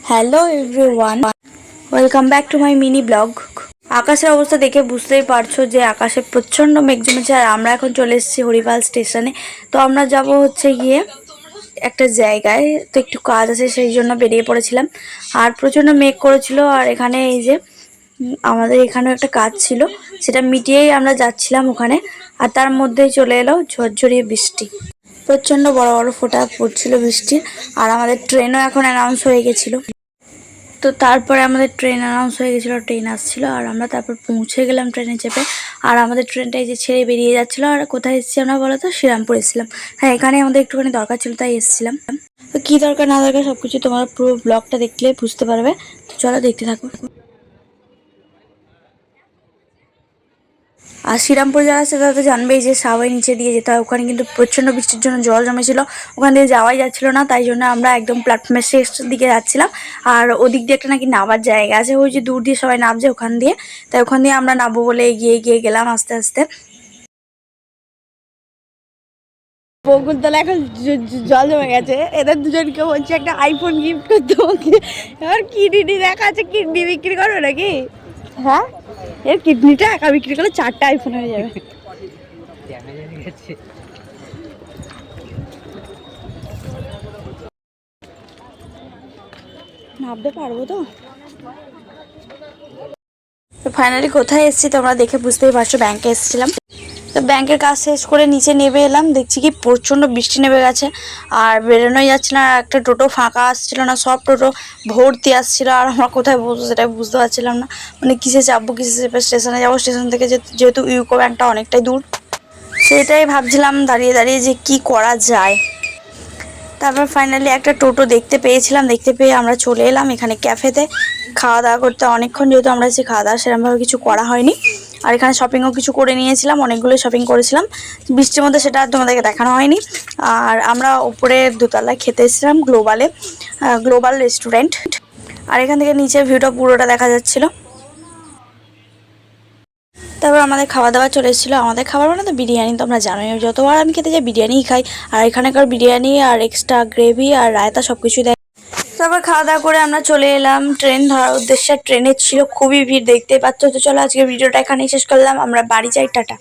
Hello everyone, welcome back to my mini blog. আকাশের অবস্থা দেখে বুঝতেই পারছো যে আকাশে প্রচণ্ড মেঘ জমেছে। আর আমরা এখন চলে এসেছি হরিপাল স্টেশনে। তো আমরা যাব হচ্ছে গিয়ে একটা জায়গায়, তো একটু কাজ আছে সেই জন্য বেরিয়ে পড়েছিলাম। আর প্রচণ্ড মেঘ করেছিল। আর এখানে এই যে আমাদের এখানেও একটা কাজ ছিল, সেটা মিটিয়েই আমরা যাচ্ছিলাম ওখানে। আর তার মধ্যেই চলে এলো ঝরঝরিয়ে বৃষ্টি। প্রচণ্ড বড় বড় ফোঁটা পড়ছিল বৃষ্টির। আর আমাদের ট্রেনও এখন অ্যানাউন্স হয়ে গেছিলো। তো তারপরে আমাদের ট্রেন অ্যানাউন্স হয়ে গেছিলো, ট্রেন আসছিলো। আর আমরা তারপর পৌঁছে গেলাম ট্রেনে চেপে। আর আমাদের ট্রেনটা এই যে ছেড়ে বেরিয়ে যাচ্ছিলো। আর কোথায় এসেছি আমরা বলো তো? শ্রীরামপুর এসেছিলাম। হ্যাঁ, এখানে আমাদের একটুখানি দরকার ছিল, তাই এসেছিলাম। তো কী দরকার না দরকার সব কিছু তোমরা পুরো ব্লগটা দেখলে বুঝতে পারবে। তো চলো দেখতে থাকো। আর শ্রীরামপুর যারা আছে তারা তো জানবেই যে সাওয়াই নিচে দিয়ে যেতে হয়। ওখানে কিন্তু প্রচণ্ড বৃষ্টির জন্য জল জমেছিল, ওখান দিয়ে যাওয়াই যাচ্ছিলো না। তাই জন্য আমরা একদম প্ল্যাটফর্মের শেষ দিকে যাচ্ছিলাম। আর ওদিক দিয়ে একটা নাকি নামার জায়গা আছে, ওই যে দূর দিয়ে সবাই নামছে ওখান দিয়ে। তাই ওখান দিয়ে আমরা নামবো বলে এগিয়ে এগিয়ে গেলাম আস্তে আস্তে। বকুলতলা এখন জল জমে গেছে। এদের দুজনকে বলছে একটা আইফোন গিফট করতে ওকে। আর কিডনি দেখা আছে, কিডনি বিক্রি করো নাকি? হ্যাঁ, এর কিডনিটা একা বিক্রি করলে 4টা আইফোন হয়ে যাবে। নামতে পারবো তো? ফাইনালি কোথায় এসেছি তোমরা দেখে বুঝতেই পারছো, ব্যাংকে এসেছিলাম। তো ব্যাংকের কাজ শেষ করে নিচে নেমে এলাম, দেখছি কি প্রচণ্ড বৃষ্টি নেমে গেছে। আর বেরোনোই যাচ্ছে না, একটা টোটো ফাঁকা আসছিল না, সব টোটো ভর্তি আসছিল। আর আমরা কোথায় বসবো সেটাই বুঝতে পারছিলাম না, মানে কিসে চাপবো কিসে চেপে স্টেশনে যাবো। স্টেশন থেকে যেহেতু ইউকো ব্যাংকটা অনেকটাই দূর, সেটাই ভাবছিলাম দাঁড়িয়ে দাঁড়িয়ে যে কি করা যায়। তারপর ফাইনালি একটা টোটো দেখতে পেয়েছিলাম, দেখতে পেয়ে আমরা চলে এলাম এখানে ক্যাফেতে খাওয়া দাওয়া করতে। অনেকক্ষণ যেহেতু আমরা এসে খাওয়া দাওয়া সেরকমভাবে কিছু করা হয়নি। আর এখানে শপিংও কিছু করে নিয়েছিলাম, অনেকগুলো শপিং করেছিলাম বৃষ্টির মধ্যে, সেটা তোমাদেরকে দেখানো হয়নি। আর আমরা উপরে দোতলায় খেতে এসেছিলাম গ্লোবাল রেস্টুরেন্ট। আর এখান থেকে নিচের ভিউটা পুরোটা দেখা যাচ্ছিলো। তারপর আমাদের খাওয়া দাওয়া চলে এসেছিলো। আমাদের খাবার মানে তো বিরিয়ানি, তোমরা জানোই যতবার আমি খেতে যাই বিরিয়ানিই খাই। আর এখানকার বিরিয়ানি আর এক্সট্রা গ্রেভি আর রায়তা সব কিছুই দেয়। তারপর খাওয়া দাওয়া করে আমরা চলে এলাম ট্রেন ধরার উদ্দেশ্যে। ট্রেনের ছিল খুবই ভিড়, দেখতেই পাচ্ছ। তো চলো আজকে ভিডিওটা এখানেই শেষ করলাম, আমরা বাড়ি যাই, টাটা।